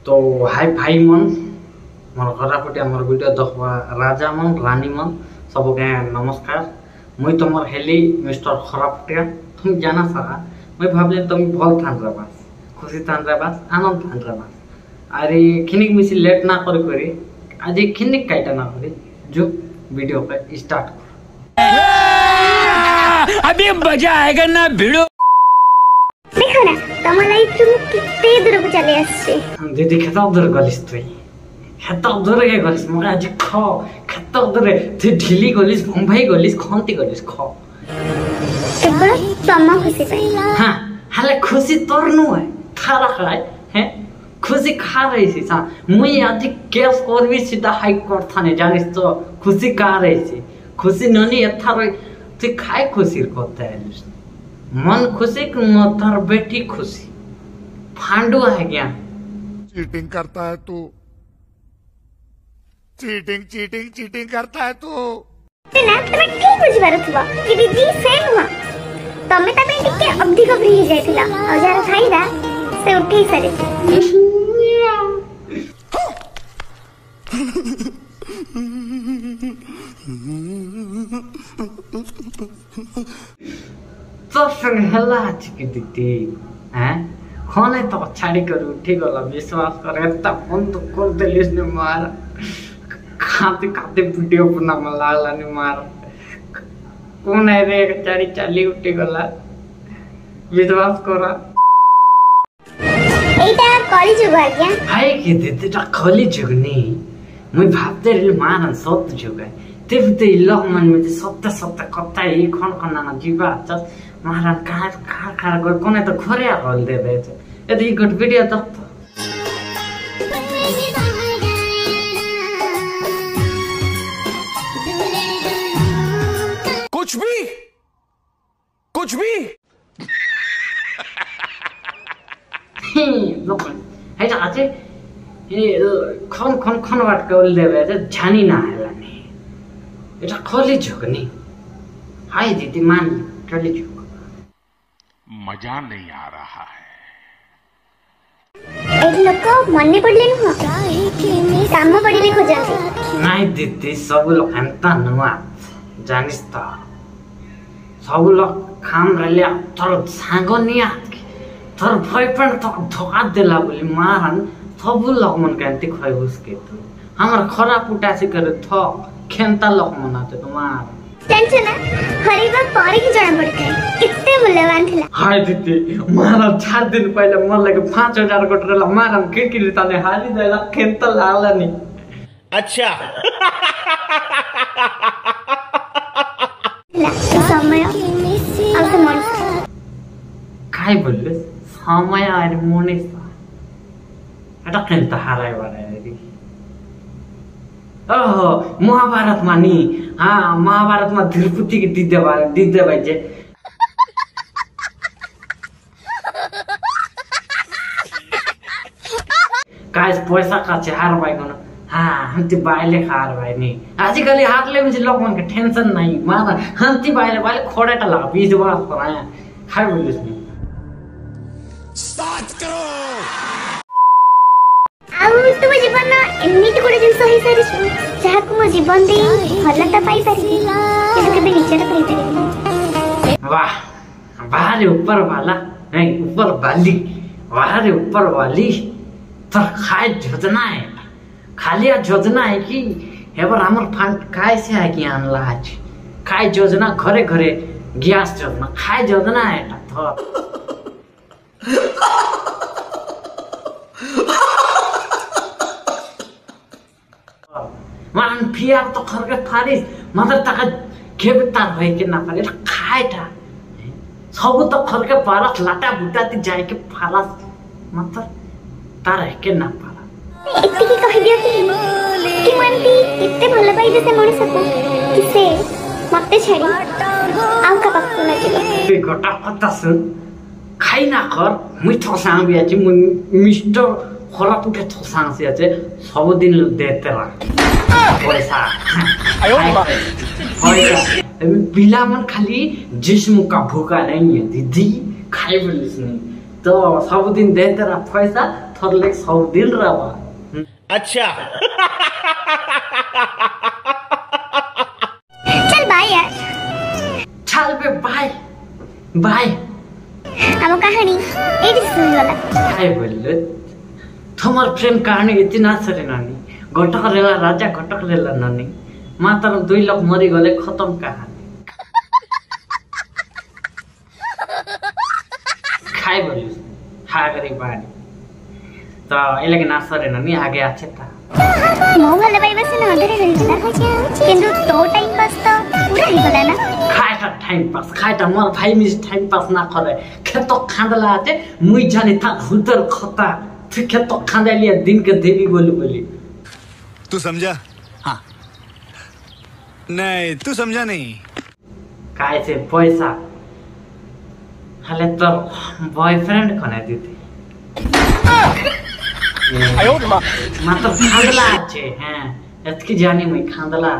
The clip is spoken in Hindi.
तो हाय भाई मन मोर घरपटे मोर वीडियो देखवा राजा मन रानी मन सबके नमस्कार। मुई तुम हेली मिस्टर खरापटिया तुम जाना सारा मैं भावले तुम भल थान बास खुशी थान बास आनंद थान बास अरे खिनिक मिसी लेट ना करी आज खिनिक काटा ना करी जो वीडियो पे स्टार्ट अभी मजा आएगा ना भिड़ो। देखो ना तमलाई तुम कितने दूर को चले आछे दीदी खेता दूर गलिस तुई खेता दूर के गलिस मगे आज ख खेता दूर ते ढिली गलिस मुंबई गलिस खंती गलिस ख केवल तमा खुशी पाई हां हाले खुशी तोरनु है थारा खाय हैं खुशी खा रही सी सा मुई आज केस करबी सीधा हाई कोर्ट थाने जानिस तो खुशी का रही सी खुशी ननी एथार ते खाय खुशी करता है मन खुशी मतर बेटी खुशी फांडू है क्या चीटिंग करता है तू चीटिंग चीटिंग चीटिंग करता है तू ना तमे ठीक बुझ पारुथबा कि दीदी सेम हुआ तमे तमे टिके अधिक फ्री हो जायतिला और जार फायदा से उठी सारे तो संग हल्ला चिकी दीदी हैं खाने तो छाड़ी कर उठी गला विश्वास करे तब फोन तो कर देलिस ने मार खाते खाते वीडियो बना लागला ने मार कौन है रे चारी चाली उठी गला विश्वास करा एटा कॉलेज जुग आ गया हाय के दीदी ता खाली जुगनी मुई भाबते रे मारन सत जुग है तेबते लग मन में सत्य सत्य कत्ता ही खन खन ना जीवा चस महाराज कहाँ गए कोने तो खोरिया हल दे दे यदि गुड वीडियो तक तो कुछ भी लोग है तो आज ये खन खन खन वाट के उल दे दे जानी ना है नहीं ये खोली झुकनी हाय दीदी मान चली झुक मजा नहीं आ रहा है एक लोग मन्ने पड़ले न काम पड़ले खोजंती नहीं दीदी सब लोग हंता नुआ जानिस तो सब लोग काम रहले तोर सांगो नहीं आत तोर बॉयफ्रेंड तो धोखा देला बोली मारन सब लोग मन कहते खोय उसके तो हमर खरा पुटा से करे थो खेंता लोग मनाते तुम्हार टेंशन ना हरीबा पारे की जाना पड़ता है कितने मूल्यवान थिला हाय दीदी मारा 4 दिन पहले मन लगे 5000 को ट्रेला मारन किरकिरी ताने हाली देला खेंता लागला नहीं अच्छा समय अब तो मन काय बोलले समय आर मोने एटा खेंता हाराय बारे रे ओहो महाभारत मानी हाँ महाभारत में द्रौपदी की दीदे भाई जे काज पैसा का हार भाई को हाँ हम ती बाइले खार भाई नहीं आजकल हार ले मुझे लोग मन के टेंशन नहीं मारा हम ती बाइले बाइले खोड़ा टा लगा 20 बार कराया हाय बोलिस नहीं स्टार्ट करो आउ तुम जीवन ना एमिट कोडे जिंस होई सारिस जहा को मो जीवन दे भलता पाई पारी केते केबे निचर पाई पारी वाह वाह रे ऊपर वाला नहीं ऊपर वाली वाह रे ऊपर वाली तो खाए योजना है खाली योजना है कि हेबर हमर फंड काय से है कि आनला आज काय योजना घरे घरे गैस योजना खाए योजना है तो मान फिर तो खरके फारिस मतलब तक खेबता भई के ना पारे खाए था सब तो खरके पारस लाटा बुटा ती जाए के फारस मतलब तार है के ना पारा एत्ती की कह दियो कि मनती इतने भल पाई जैसे मणि सकू किसे मते छेड़ी आउ का पक्कू ना चलो ते गोटा कथा सुन खाई ना कर मुई थसां बिया छि मुई मिस्टर खरा पुटे थसां से আছে सब दिन देते रहा पैसा आयो बाबा पैसा बिला मन खाली जिस्म का भूखा नहीं है दीदी खाई बोलिस नहीं तो सब दिन देते रहा पैसा थोरले 100 दिन रहा। अच्छा चल बाय यार। चल बे बाय बाय। आम कहानी एटी सुनी गला। काय बोलले तुम्हार प्रेम कहानी इतना सरे नानी घटक रेला राजा घटक रेला नानी मात्र 2 लोग मरी गले खत्म कहानी। काय बोलिस हागरी बानी तो एलगे ना सरे नानी आगे आछे ता मो भले भाई बस ना अंधेरे रहिला किंतु तो टाइम पास तो पूरा ही गला ना। खाएटा टाइम पास खाएटा मोर भाई मिस टाइम पास ना करे खेतो खांदला आते मुई जाने था भूतर खता तू खेतो खांदा लिया दिन के देवी बोली तू समझा? हाँ नहीं तू समझा नहीं। काय से पैसा हले तो बॉयफ्रेंड कने दीदी मात्र खांदला आछे। हाँ एतकी जानी मुई खांदला।